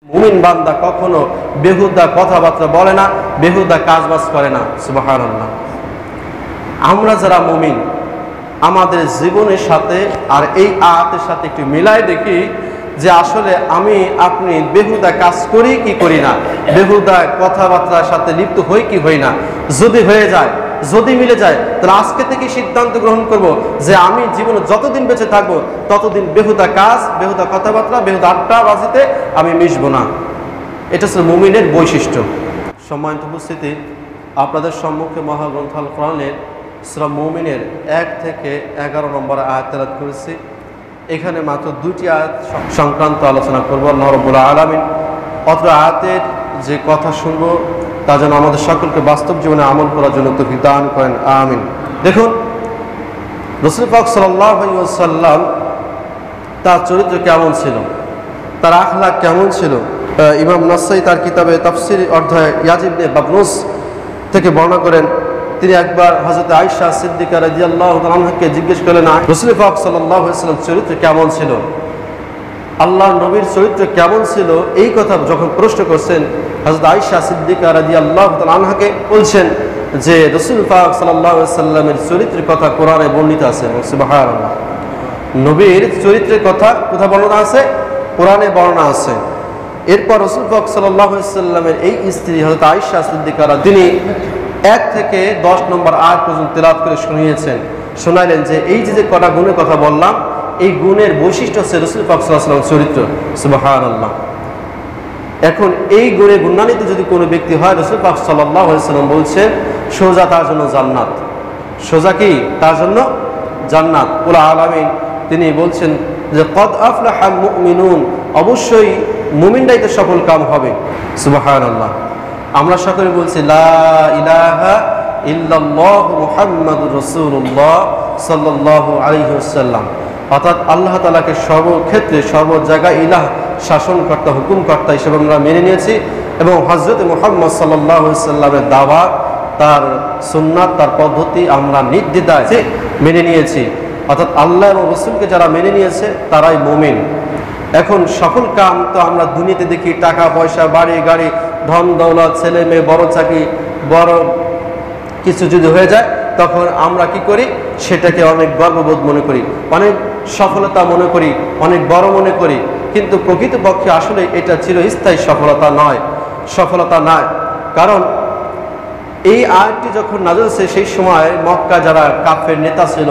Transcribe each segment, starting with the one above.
মুমিন বান্দা কখনো বেহুদা কথাবার্তা বলে না, বেহুদা কাজবাজ করে না। সুবহানাল্লাহ। আমরা যারা মুমিন, আমাদের জীবনের সাথে আর এই আয়াতের সাথে একটু মিলাই দেখি যে আসলে আমি আপনি বেহুদা কাজ করি কি করি না, বেহুদা কথাবার্তার সাথে লিপ্ত হই কি হই না। যদি হয়ে যায়, যদি মিলে যায়, তাহলে আজকে থেকে সিদ্ধান্ত গ্রহণ করব যে আমি জীবনে যতদিন বেঁচে থাকবো ততদিন বেহুদা কাজ, বেহুদা কথাবার্তা, বেহুদা আড্ডাবাজিতে আমি মিশবো না। এটা হচ্ছে মুমিনের বৈশিষ্ট্য। সম্মানিত উপস্থিতি, আপনাদের সম্মুখে মহাগ্রন্থ আল কোরআনের সূরা মুমিনের 1 থেকে 11 নম্বর আয়াত তেলাওয়াত করেছি। এখানে মাত্র 2টি আয়াত সংক্রান্ত আলোচনা করব। আল্লাহ রাব্বুল আলামিন অত্র আয়াতের যে কথা শুনবো তা যেন আমাদের সকলকে বাস্তব জীবনে আমল করার জন্য তৌফিক দান করেন, আমিন। দেখুন, রাসূল পাক সাল্লাল্লাহু আলাইহি ওয়াসাল্লাম তার চরিত্র কেমন ছিল, তার আখলাক কেমন ছিল। ইমাম নাসাই তার কিতাবে তাফসীর অধ্যায় ইয়াজ ইবনে বাবনুস থেকে বর্ণনা করেন, তিনি একবার হযরত আয়েশা সিদ্দিকা রাদিয়াল্লাহু তাআলা আনহাকে জিজ্ঞেস করলেন, রাসূল পাক সাল্লাল্লাহু আলাইহি ওয়াসাল্লাম চরিত্র কেমন ছিল, আল্লাহর নবীর চরিত্র কেমন ছিল, এই কথা যখন প্রশ্ন করছেন হযরত আয়েশা সিদ্দিকা রাদিয়াল্লাহু তাআলা আনহাকে বলছেন যে রাসূল পাক সাল্লাল্লাহু আলাইহি ওয়াসাল্লামের চরিত্রের কথা কোরআনে বর্ণিত আছে। সুবহানাল্লাহ। নবীর চরিত্রের কথা কোথায় বর্ণনা আছে? কোরআনে বর্ণনা আছে। এরপর রাসূল পাক সাল্লাল্লাহু আলাইহি ওয়াসাল্লামের এই স্ত্রী হযরত আয়েশা সিদ্দিকা তিনি 1 থেকে 10 নম্বর আয়াত পর্যন্ত তেলাওয়াত করে শোনাইলেন যে এই যে কটা গুণের কথা বললাম, এই গুণের বৈশিষ্ট্য হচ্ছে রাসূল পাক সাল্লাল্লাহু আলাইহি ওয়াসাল্লামের চরিত্র। সুবহানাল্লাহ। এখন এই গুণে গুণান্বিত যদি কোনো ব্যক্তি হয়, রাসূল পাক সাল্লাল্লাহু আলাইহি ওয়াসাল্লাম বলছেন সোজা তার জন্য জান্নাত। সোজা কি? তার জন্য জান্নাত। কুল আলামিন তিনি বলছেন যে কদ আফলাহাল মুমিনুন, অবশ্যই মুমিনরাই তো সফল কাম হবে। সুবহানাল্লাহ। আমরা সকলে বলছি লা ইলাহা ইল্লাল্লাহু মুহাম্মাদুর রাসূলুল্লাহ সাল্লাল্লাহু আলাইহি ওয়াসাল্লাম, অর্থাৎ আল্লাহ তাআলাকে সর্বক্ষেত্রে সর্ব জায়গায় ইলাহ, শাসনকর্তা, হুকুমকর্তা হিসেবে আমরা মেনে নিয়েছি এবং হযরত মুহাম্মদ সাল্লাল্লাহু আলাইহি ওয়াসাল্লামের দাওয়াত, তার সুন্নাত, তার পদ্ধতি আমরা নির্দ্বিধায় মেনে নিয়েছি। অর্থাৎ আল্লাহ এবং রাসূলকে যারা মেনে নিয়েছে তারাই মুমিন। এখন সকল কাম তো আমরা দুনিয়াতে দেখি, টাকা পয়সা, বাড়ি গাড়ি, ধন দৌলত, ছেলে মেয়ে, বড় চাকরি, বড় কিছু যদি হয়ে যায় তখন আমরা কি করি? সেটাকে অনেক গর্ববোধ মনে করি, অনেক সফলতা মনে করি, অনেক বড় মনে করি। কিন্তু প্রকৃতপক্ষে আসলে এটা চিরস্থায়ী সফলতা নয়, সফলতা নয়। কারণ এই আয়াতটি যখন নাযিল হয়েছে সেই সময় মক্কা যারা কাফের নেতা ছিল,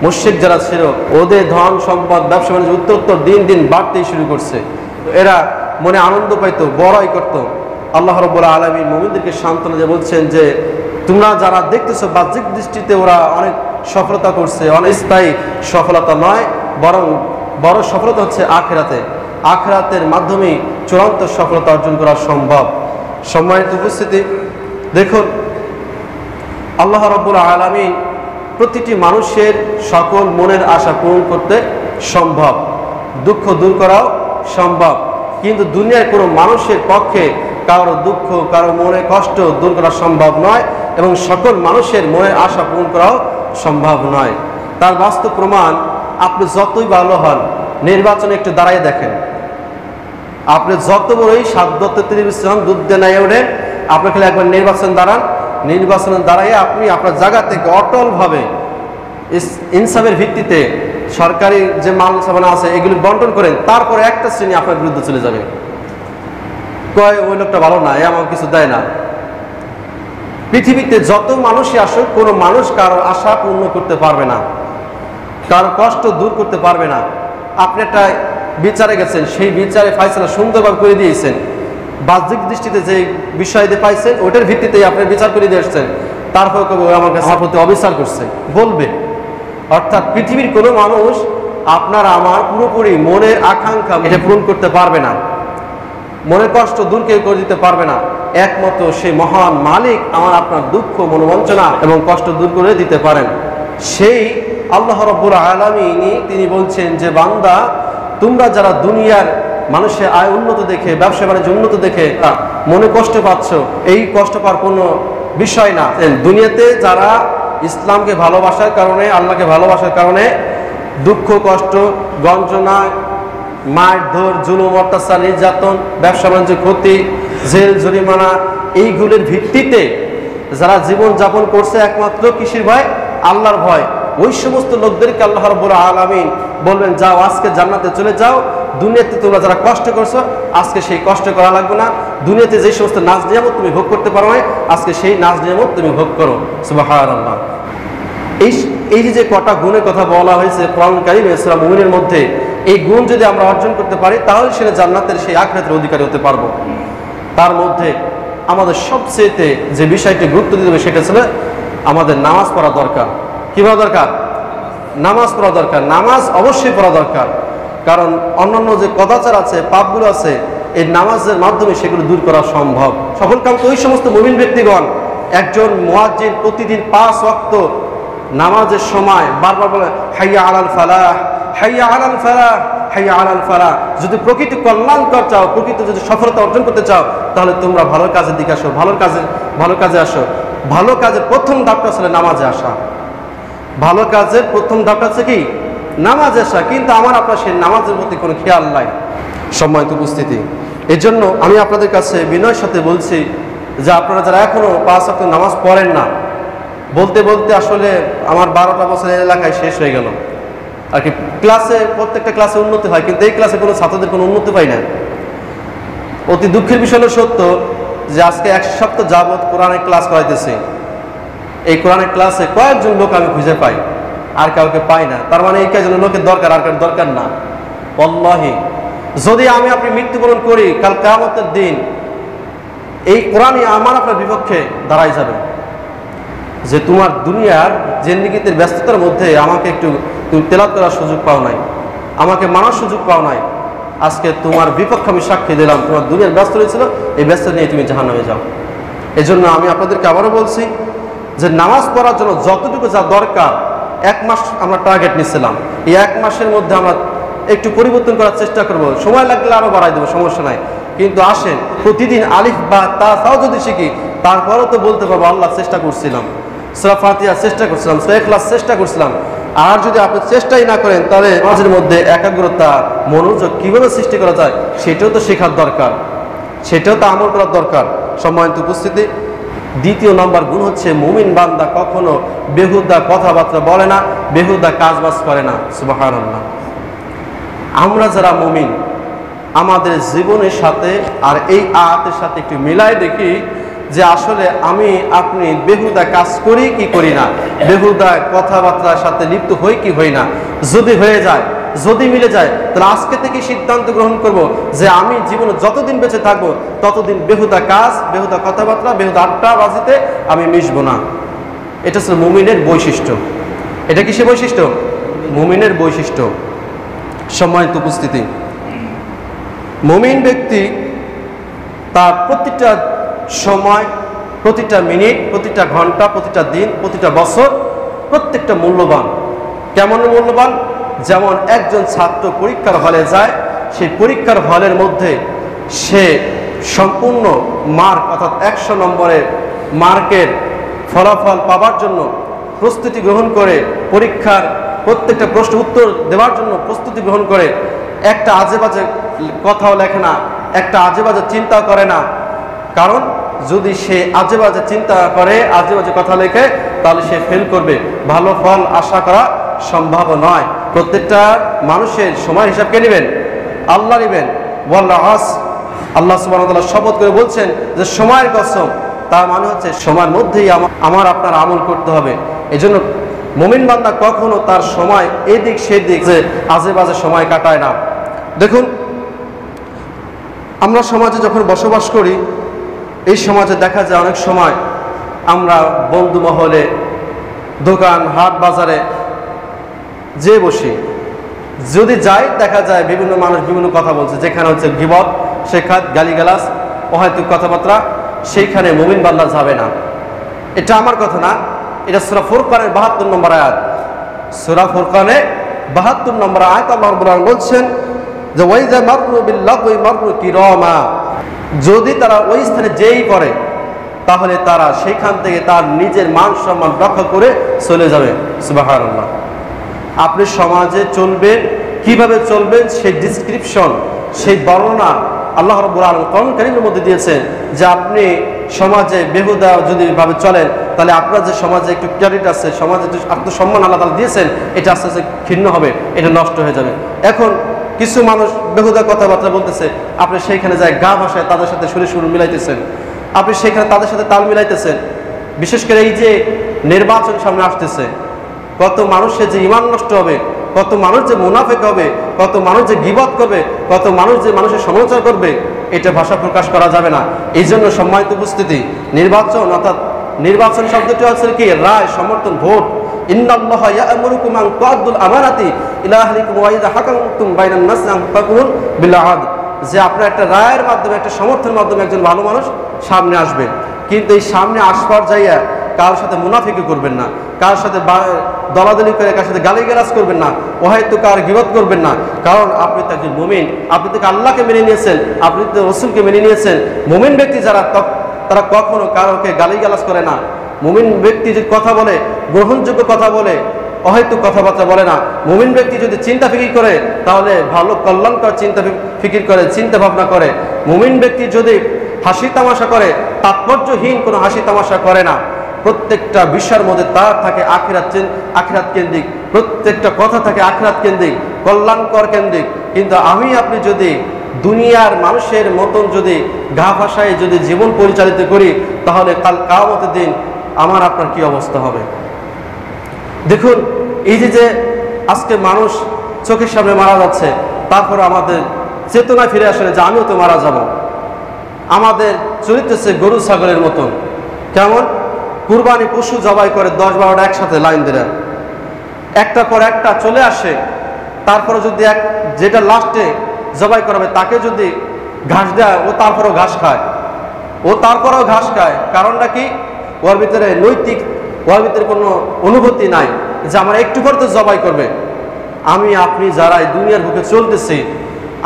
মুশরিক যারা ছিল, ওদের ধন সম্পদ, ব্যবসা বাণিজ্য উত্তরোত্তর দিন দিন বাড়তেই শুরু করছে। এরা মনে আনন্দ পাইতো, বড়াই করত। আল্লাহ রাব্বুল আলামিন মুমিনদেরকে সান্ত্বনা দিয়ে বলছেন যে তোমরা যারা দেখতেছো বাহ্যিক দৃষ্টিতে ওরা অনেক সফলতা করছে, অনেক স্থায়ী সফলতা নয়, বরং বড় সফলতা হচ্ছে আখিরাতে। আখিরাতের মাধ্যমে চূড়ান্ত সফলতা অর্জন করা সম্ভব। সম্মানিত উপস্থিতি, দেখুন আল্লাহ রাব্বুল আলামিন প্রতিটি মানুষের সকল মনের আশা পূরণ করতে সম্ভব, দুঃখ দূর করাও সম্ভব। কিন্তু দুনিয়ার কোনো মানুষের পক্ষে কারো দুঃখ, কারো মনে কষ্ট দূর করা সম্ভব নয় এবং সকল মানুষের মনের আশা পূরণ করাও সম্ভব নয়। তার বাস্তব প্রমাণ, আপনি যতই ভালো হন, নির্বাচনে একটু দাঁড়াই দেখেন। আপনি যত বড়ই সাধ্যতে ত্রিবিশ্রাম দুধ দেনায় ওঠেন, আপনি খালি একবার নির্বাচন দাঁড়ান, নির্বাচনে দাঁড়াইয়ে আপনি আপনার জায়গা থেকে অটলভাবে ইনসাফের ভিত্তিতে সরকারি যে মাল সামানা আছে এগুলি বন্টন করেন, তারপরে একটা শ্রেণী আপনার বিরুদ্ধে চলে যাবে, কয় ওই লোকটা ভালো না, আমার কিছু দেয় না। পৃথিবীতে যত মানুষই আসুক, কোনো মানুষ কারো আশা পূর্ণ করতে পারবে না, কারো কষ্ট দূর করতে পারবে না। আপনি একটা বিচারে গেছেন, সেই বিচারে ফায়সালা সুন্দরভাবে করে দিয়েছেন, বাহ্যিক দৃষ্টিতে যে বিষয় দিয়ে পাইছেন ওটার ভিত্তিতেই আপনি বিচার করে দিয়ে আসছেন, তারপর আমার কাছে আমার প্রতি অবিচার করছে বলবে। অর্থাৎ পৃথিবীর কোনো মানুষ আপনার আমার পুরোপুরি মনের আকাঙ্ক্ষা এটা পূরণ করতে পারবে না, মনের কষ্ট দূর কেউ করে দিতে পারবে না। একমাত্র সেই মহান মালিক আমার আপনার দুঃখ, মনোবঞ্চনা এবং কষ্ট দূর করে দিতে পারেন। সেই আল্লাহ রাব্বুল আলামিন তিনি বলছেন যে বান্দা, তোমরা যারা দুনিয়ার মানুষের আয় উন্নত দেখে, ব্যবসা বাণিজ্য উন্নত দেখে মনে কষ্ট পাচ্ছ, এই কষ্ট পাওয়ার কোনো বিষয় না। দুনিয়াতে যারা ইসলামকে ভালোবাসার কারণে, আল্লাহকে ভালোবাসার কারণে দুঃখ, কষ্ট, গঞ্জনা, মারধর, জুলুম, অত্যাচার, নির্যাতন, ব্যবসা বাণিজ্য ক্ষতি, জেল, জরিমানা, এইগুলোর ভিত্তিতে যারা জীবন যাপন করছে একমাত্র কিসের ভয়? আল্লাহর ভয়। ওই সমস্ত লোকদেরকে আল্লাহ রাব্বুল আলামিন বলবেন, যাও আজকে জান্নাতে চলে যাও। দুনিয়াতে তোমরা যারা কষ্ট করছো আজকে সেই কষ্ট করা লাগবে না। দুনিয়াতে যে সমস্ত নাজ নিয়ামত তুমি ভোগ করতে পারো না, আজকে সেই নাজ নিয়ামত তুমি ভোগ করো। সুবহানাল্লাহ। এই যে কটা গুণের কথা বলা হয়েছে কোরআন কারীমে সূরা মুমিনের মধ্যে, এই গুণ যদি আমরা অর্জন করতে পারি তাহলে সেটা জান্নাতের সেই আখিরাতের অধিকারী হতে পারবো। তার মধ্যে আমাদের সবচেয়ে যে বিষয়টি গুরুত্ব দিতে হবে সেটা ছিল আমাদের নামাজ পড়া দরকার। কি পড়া দরকার? নামাজ পড়া দরকার। নামাজ অবশ্যই পড়া দরকার, কারণ অন্যান্য যে কদাচার আছে, পাপগুলো আছে, এই নামাজের মাধ্যমে সেগুলো দূর করা সম্ভব। সকল কাম তো ওই সমস্ত মুমিন ব্যক্তিগণ, একজন মুয়াজ্জিন প্রতিদিন 5 ওয়াক্ত নামাজের সময় বারবার বলে হাইয়া আলাল ফালাহ, হাইয়া আলাল ফালাহ, হাইয়া আলাল ফালাহ। যদি প্রকৃত কল্যাণকর চাও, প্রকৃত যদি সফলতা অর্জন করতে চাও, তাহলে তোমরা ভালো কাজের দিকে আসো, ভালো কাজে আসো। ভালো কাজের প্রথম ধাপটা আসলে নামাজে আসা। ভালো কাজের প্রথম ধাপটা হচ্ছে কি? নামাজে আসা। কিন্তু আমার আপনার সেই নামাজের প্রতি কোনো খেয়াল নাই। সম্মানিত উপস্থিতি, এই জন্য আমি আপনাদের কাছে বিনয়ের সাথে বলছি যে আপনারা যারা এখনো 5 ওয়াক্ত নামাজ পড়েন না, বলতে বলতে আসলে আমার 12টা বছর এই এলাকায় শেষ হয়ে গেল আর কি। ক্লাসে প্রত্যেকটা ক্লাসে উন্নতি হয়, কিন্তু এই ক্লাসে কোনো ছাত্রদের কোনো উন্নতি পাই না। অতি দুঃখের বিষয় হলো সত্য যে আজকে 1 সপ্তাহ যাবৎ কোরআনের ক্লাস করাইতেছি। এই কোরআনের ক্লাসে কয়েকজন লোক আমি খুঁজে পাই, আর কাউকে পাই না। তার মানে এই কয়েকজন লোকের দরকার, আর কারোর দরকার না। আল্লাহি যদি আমি আপনি মৃত্যুবরণ করি, কাল কিয়ামতের দিন এই কোরআনই আমার আপনার বিপক্ষে দাঁড়াই যাবে যে তোমার দুনিয়ার জিন্দেগির ব্যস্ততার মধ্যে আমাকে একটু তুমি তেলাওয়াত করার সুযোগ পাও নাই, আমাকে মানার সুযোগ পাও নাই। আজকে তোমার বিপক্ষে আমি সাক্ষী দিলাম, তোমার দুনিয়ার ব্যস্ত হয়েছিল, এই ব্যস্ত নিয়ে তুমি জাহান্নামে যাও। এই জন্য আমি আপনাদেরকে আবারও বলছি যে নামাজ পড়ার জন্য যতটুকু যা দরকার, 1 মাস আমরা টার্গেট নিচ্ছিলাম, এই 1 মাসের মধ্যে আমরা একটু পরিবর্তন করার চেষ্টা করব। সময় লাগলে আরও বাড়াই দেবো, সমস্যা নাই। কিন্তু আসেন প্রতিদিন আলিফ বা তাও যদি শিখি, তারপরেও তো বলতে পারবো আল্লাহ চেষ্টা করছিলাম, সূরা ফাতিহা চেষ্টা করছিলাম, সূরা ইখলাস চেষ্টা করছিলাম। আর যদি আপনি চেষ্টাই না করেন, তাহলে নামাজের মধ্যে একাগ্রতা, মনোযোগ কিভাবে সৃষ্টি করা যায় সেটাও তো শেখার দরকার, সেটাও তো আমল করার দরকার। সম্মানিত উপস্থিতি, দ্বিতীয় নম্বর গুণ হচ্ছে মুমিন বান্দা কখনো বেহুদা কথাবার্তা বলে না, বেহুদা কাজবাজ করে না। সুবহানাল্লাহ। আমরা যারা মুমিন, আমাদের জীবনের সাথে আর এই আয়াতের সাথে একটু মিলাই দেখি যে আসলে আমি আপনি বেহুদা কাজ করি কি করি না, বেহুদা কথাবার্তার সাথে লিপ্ত হই কি হই না। যদি হয়ে যায়, যদি মিলে যায়, তাহলে আজকে থেকে সিদ্ধান্ত গ্রহণ করব যে আমি জীবনে যতদিন বেঁচে থাকবো ততদিন বেহুদা কাজ, বেহুদা কথাবার্তা, বেহুদা আড্ডাবাজিতে আমি মিশবো না। এটা হচ্ছে মুমিনের বৈশিষ্ট্য। এটা কিসের বৈশিষ্ট্য? মুমিনের বৈশিষ্ট্য। সম্মানিত উপস্থিতি, মুমিন ব্যক্তি তার প্রতিটা সময়, প্রতিটা মিনিট, প্রতিটা ঘন্টা, প্রতিটা দিন, প্রতিটা বছর, প্রত্যেকটা মূল্যবান। কেমন মূল্যবান? যেমন একজন ছাত্র পরীক্ষার হলে যায়, সেই পরীক্ষার হলের মধ্যে সে সম্পূর্ণ মার্ক অর্থাৎ 100 নম্বরের মার্কের ফলাফল পাবার জন্য প্রস্তুতি গ্রহণ করে, পরীক্ষার প্রত্যেকটা প্রশ্ন উত্তর দেওয়ার জন্য প্রস্তুতি গ্রহণ করে, একটা আজেবাজে কথাও লেখে না, একটা আজেবাজে চিন্তা করে না। কারণ যদি সে আজেবাজে চিন্তা করে, আজেবাজে কথা লেখে, তাহলে সে ফেল করবে, ভালো ফল আশা করা সম্ভব নয়। প্রত্যেকটা মানুষের সময় হিসাব কে নেবেন? আল্লাহ নেবেন। আল্লাহ সুবহানাহু ওয়া তাআলা শপথ করে বলছেন যে সময়ের কসম, তার মানে হচ্ছে সময়ের মধ্যেই আমার আপনার আমল করতে হবে। এই জন্য মুমিন বান্দা কখনো তার সময় এদিক সেদিক যে আজেবাজে সময় কাটায় না। দেখুন, আমরা সমাজে যখন বসবাস করি, এই সমাজে দেখা যায় অনেক সময় আমরা বন্ধু মহলে, দোকান, হাট, বাজারে যে বসি, যদি যাই দেখা যায় বিভিন্ন মানুষ বিভিন্ন কথা বলছে, যেখানে হচ্ছে গীবত, সেখানে গালিগালাজ, অহেতুক কথাবার্তা, সেইখানে মুমিন বান্দা যাবে না। এটা আমার কথা না, এটা সূরা ফুরকানের 72 নম্বর আয়াত। সূরা ফুরকানে 72 নম্বর আয়াত আল্লাহ রাব্বুল আলামিন বলছেন যে ওয়াইজা মাররু বিল লাগwi মাররু কিরামা, যদি তারা ওই স্থানে যেই করে তাহলে তারা সেইখান থেকে তার নিজের মান সম্মান রক্ষা করে চলে যাবে। সুবহানাল্লাহ। আপনি সমাজে চলবেন, কিভাবে চলবেন সেই ডিসক্রিপশন, সেই বর্ণনা আল্লাহ রাব্বুল আলামিন কোরআন কারীমের মধ্যে দিয়েছেন যে আপনি সমাজে বেহুদা যদি ভাবে চলেন তাহলে আপনার যে সমাজে একটু ক্যারিট আছে, সমাজে যে আত্মসম্মান আল্লাহ তাআলা দিয়েছেন এটা আস্তে আস্তে ক্ষীণ হবে, এটা নষ্ট হয়ে যাবে। এখন কিছু মানুষ বেহুদা কথাবার্তা বলতেছে, আপনি সেইখানে যায় গা ভাষায় তাদের সাথে সুর মিলাইতেছেন, আপনি সেইখানে তাদের সাথে তাল মিলাইতেছেন। বিশেষ করে এই যে নির্বাচন সামনে আসতেছে, কত মানুষের যে ঈমান নষ্ট হবে, কত মানুষ যে মুনাফিক হবে, কত মানুষ যে গীবত করবে, কত মানুষ যে মানুষের সমালোচনা করবে, এটা ভাষা প্রকাশ করা যাবে না। এই জন্য সম্মানিত উপস্থিতি, নির্বাচন অর্থাৎ নির্বাচন শব্দটি হচ্ছে কি রায়, সমর্থন, ভোট। ইন্নাল্লাহা ইয়া'মুরুকুম আন তু'আদ্দুল আমানাতি ইলা আহলিকুম ওয়া ইযা হাকামতুম বাইনান নাসি আন তাকুলু বিল আদল, যে আপনার একটা রায়ের মাধ্যমে, একটা সমর্থনের মাধ্যমে একজন ভালো মানুষ সামনে আসবে। কিন্তু এই সামনে আসবার যাইয়া কারোর সাথে মুনাফিকি করবেন না, কারোর সাথে দলাদলি করে কারোর সাথে গালিগালাজ করবেন না, হয়তো কার গীবত করবেন না। কারণ আপনি তো একজন মুমিন, আপনি তো আল্লাহকে মেনে নিয়েছেন, আপনি তো রাসূলকে মেনে নিয়েছেন। মুমিন ব্যক্তি যারা তারা কখনো কারোকে গালিগালাজ করে না। মুমিন ব্যক্তি যদি কথা বলে, গ্রহণযোগ্য কথা বলে, অহেতুক কথাবার্তা বলে না। মুমিন ব্যক্তি যদি চিন্তা ফিকির করে তাহলে ভালো কল্যাণকর চিন্তা ফিকির করে, চিন্তা ভাবনা করে। মুমিন ব্যক্তি যদি হাসি তামাশা করে, তাৎপর্যহীন কোনো হাসি তামাশা করে না। প্রত্যেকটা বিষয়ের মধ্যে তার থাকে আখিরাত কেন্দ্রিক, প্রত্যেকটা কথা থাকে আখিরাত কেন্দ্রিক, কল্যাণকর কেন্দ্রিক। কিন্তু আমি আপনি যদি দুনিয়ার মানুষের মতন যদি গা ভাষায় যদি জীবন পরিচালিত করি, তাহলে কাল কিয়ামতের দিন আমার আপনার কি অবস্থা হবে। দেখুন, এই যে আজকে মানুষ চোখের সামনে মারা যাচ্ছে, তারপর আমাদের চেতনা ফিরে আসে যে আমিও তো মারা যাব। আমাদের চরিত্র হচ্ছে গরু ছাগলের মতন। কেমন? কুরবানি পশু জবাই করে 10-12টা একসাথে লাইন ধরে, একটা পর একটা চলে আসে। তারপরে যদি যেটা লাস্টে জবাই করাবে তাকে যদি ঘাস দেয়, ও তারপরেও ঘাস খায়, কারণটা কি? ওর ভিতরে নৈতিক, ওর ভিতরে কোনো অনুভূতি নাই যে আমার একটু পর তো জবাই করবে। আমি আপনি যারা এই দুনিয়ার বুকে চলতেছি,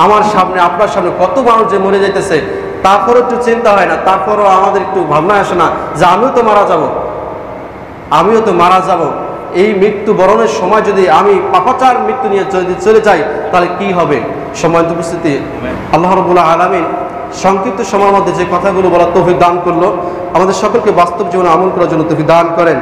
আমার সামনে আপনার সামনে কত মানুষ যে মরে যাইতেছে, তারপরও একটু চিন্তা হয় না, তারপরও আমাদের একটু ভাবনা আসে না যে আমিও তো মারা যাব। এই মৃত্যু বরণের সময় যদি আমি পাপাচার মৃত্যু নিয়ে যদি চলে যাই তাহলে কি হবে? সম্মানিত উপস্থিতি, আল্লাহ রাব্বুল আলামিন সংক্ষিপ্ত সময়ের মধ্যে যে কথাগুলো বলার তৌফিক দান করলো, আমাদের সকলকে বাস্তব জীবনে আমল করার জন্য তৌফিক দান করেন।